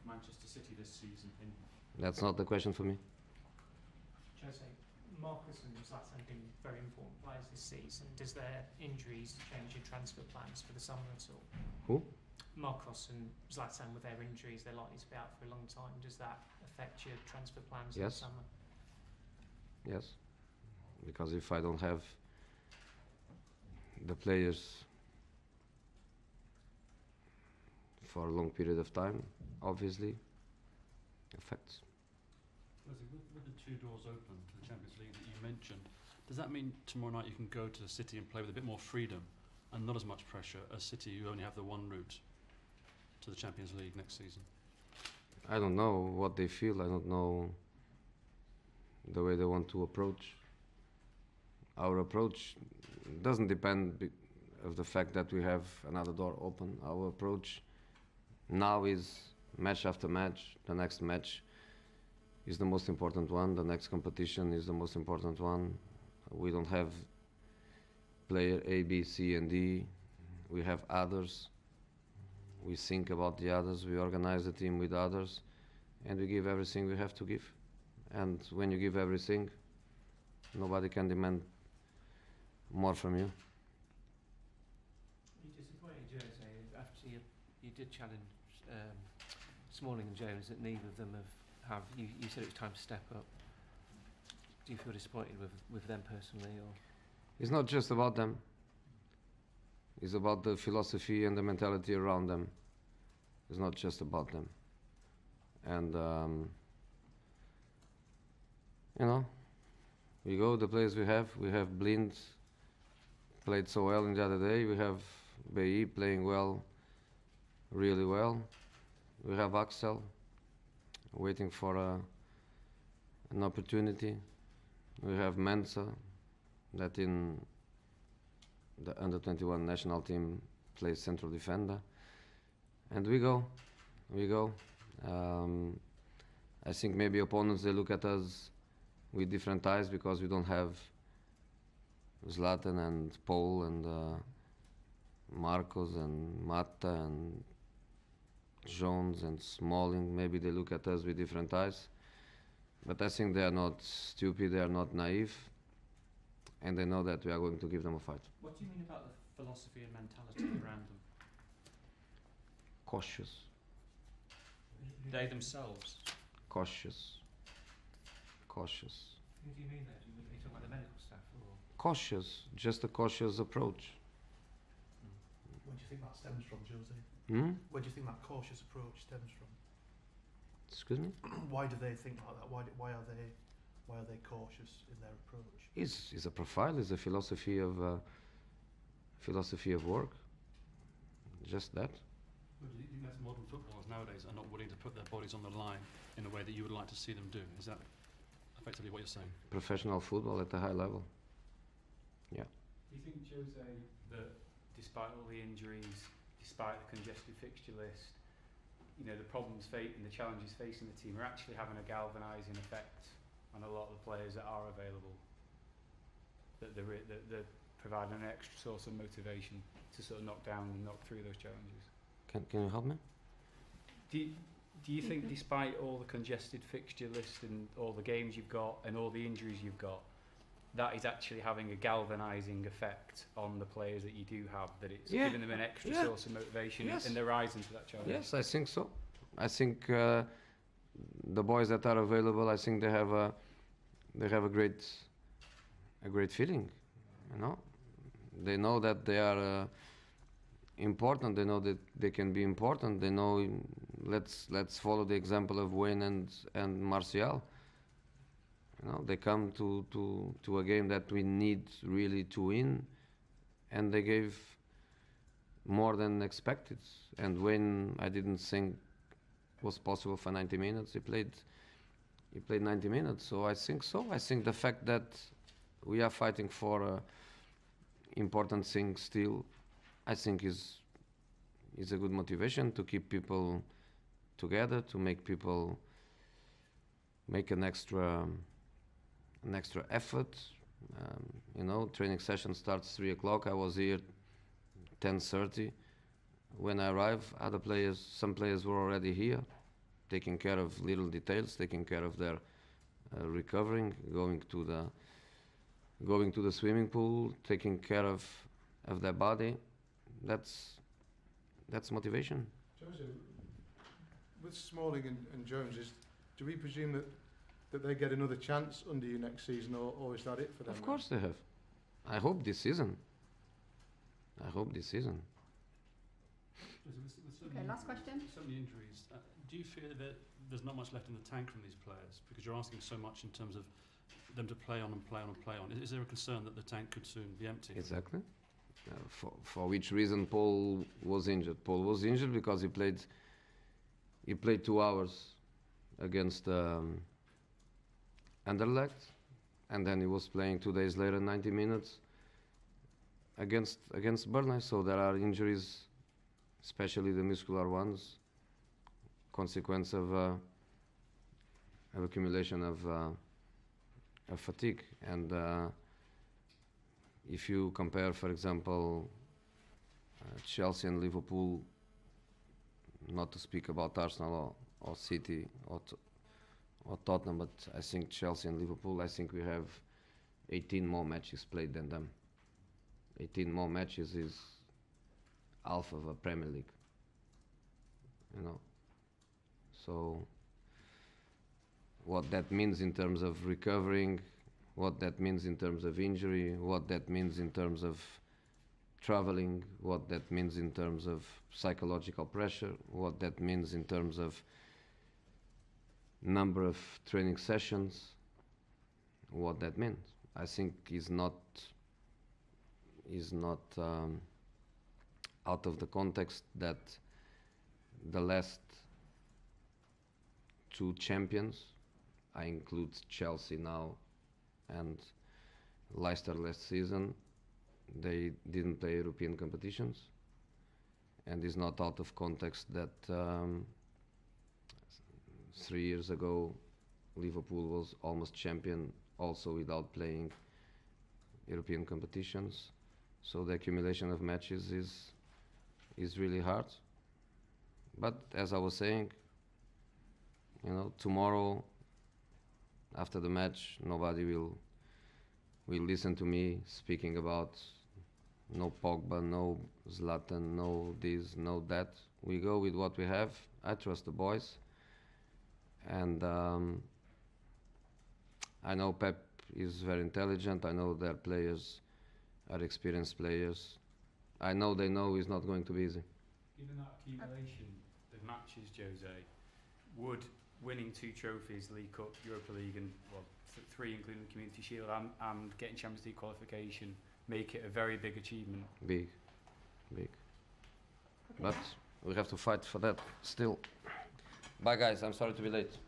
Manchester City this season? That's not the question for me. Jose, Marcus and Zlatan have been very important players this season. Does their injuries change your transfer plans for the summer at all? Who? Marcos and Zlatan, with their injuries, they're likely to be out for a long time. Does that affect your transfer plans in the summer? Yes. Because if I don't have the players for a long period of time, obviously affects. With the two doors open to the Champions League that you mentioned, does that mean tomorrow night you can go to the City and play with a bit more freedom and not as much pressure as City, who only have the one route to the Champions League next season? I don't know what they feel. I don't know the way they want to approach. Our approach doesn't depend of the fact that we have another door open. Our approach now is match after match. The next match is the most important one. The next competition is the most important one. We don't have player A, B, C, and D. We have others. We think about the others. We organize the team with others, and we give everything we have to give. And when you give everything, nobody can demand more from you. Are you disappointed, Jose, after you did challenge Smalling and Jones, that neither of them have you said it was time to step up? Do you feel disappointed with them personally, or? It's not just about them. It's about the philosophy and the mentality around them. It's not just about them. And you know, we go the players we have. We have Blind, played so well in the other day. We have Bailly playing well, really well. We have Axel waiting for an opportunity. We have Mensa, that in the under-21 national team plays central defender. And we go. I think maybe opponents, they look at us with different eyes because we don't have Zlatan and Paul and Marcos and Mata and Jones and Smalling. Maybe they look at us with different eyes. But I think they are not stupid, they are not naive, and they know that we are going to give them a fight. What do you mean about the philosophy and mentality around them? Cautious. They themselves? Cautious. Who do you mean there? Are you talking about the medical staff? Or? Cautious, just a cautious approach. Where do you think that stems from, Jose? Where do you think that cautious approach stems from? Excuse me? Why do they think like that? Why are they cautious in their approach? It's a profile. It's a philosophy of work. Just that. Well, do you think that's modern footballers nowadays are not willing to put their bodies on the line in a way that you would like to see them do? Is that effectively what you're saying? Professional football at a high level. Yeah. Do you think, Jose, that despite all the injuries, despite the congested fixture list, you know, the problems and the challenges facing the team are actually having a galvanising effect on a lot of the players that are available? That they're providing an extra source of motivation to sort of knock down and knock through those challenges? Can you help me? Do you think, despite all the congested fixture list and all the games you've got and all the injuries you've got, that is actually having a galvanising effect on the players that you do have, that it's giving them an extra source of motivation and they're rising to that challenge? Yes, I think so. I think the boys that are available, I think they have a great feeling. You know, they know that they are important. They know that they can be important. They know. Let's follow the example of Wayne and Martial. You know, they come to a game that we need really to win, and they gave more than expected. And Wayne, I didn't think was possible for 90 minutes. He played 90 minutes. So I think so. I think the fact that we are fighting for important things still, I think is a good motivation to keep people together, to make people make an extra effort. You know, training session starts 3 o'clock. I was here 10:30. When I arrived, some players were already here. taking care of little details, taking care of their recovering, going to the swimming pool, taking care of their body. That's motivation. Jose, with Smalling and Jones, do we presume that they get another chance under you next season, or is that it for them? Of course they have. I hope this season. Okay, last question. So many injuries. Do you fear that there's not much left in the tank from these players? Because you're asking so much in terms of them to play on and play on and play on. Is there a concern that the tank could soon be empty? Exactly. For which reason Paul was injured? Paul was injured because he played 2 hours against Anderlecht, and then he was playing 2 days later 90 minutes against Burnley. So there are injuries, especially the muscular ones, consequence of accumulation of fatigue. And if you compare, for example, Chelsea and Liverpool, not to speak about Arsenal or City or Tottenham, but I think Chelsea and Liverpool, I think we have 18 more matches played than them. 18 more matches is half of a Premier League, you know. So what that means in terms of recovering, what that means in terms of injury, what that means in terms of traveling, what that means in terms of psychological pressure, what that means in terms of number of training sessions, what that means, I think is not out of the context that the last 2 champions, I include Chelsea now and Leicester last season, they didn't play European competitions, and it's not out of context that 3 years ago Liverpool was almost champion also without playing European competitions. So the accumulation of matches is really hard. But as I was saying, you know, tomorrow after the match nobody will listen to me speaking about no Pogba, no Zlatan, no this, no that. We go with what we have. I trust the boys, and I know Pep is very intelligent. I know their players are experienced players. I know they know it's not going to be easy. Given that accumulation of matches, Jose, would winning 2 trophies, League Cup, Europa League, and 3 including the Community Shield, and getting Champions League qualification, make it a very big achievement? Big. Okay. But we have to fight for that still. Bye guys, I'm sorry to be late.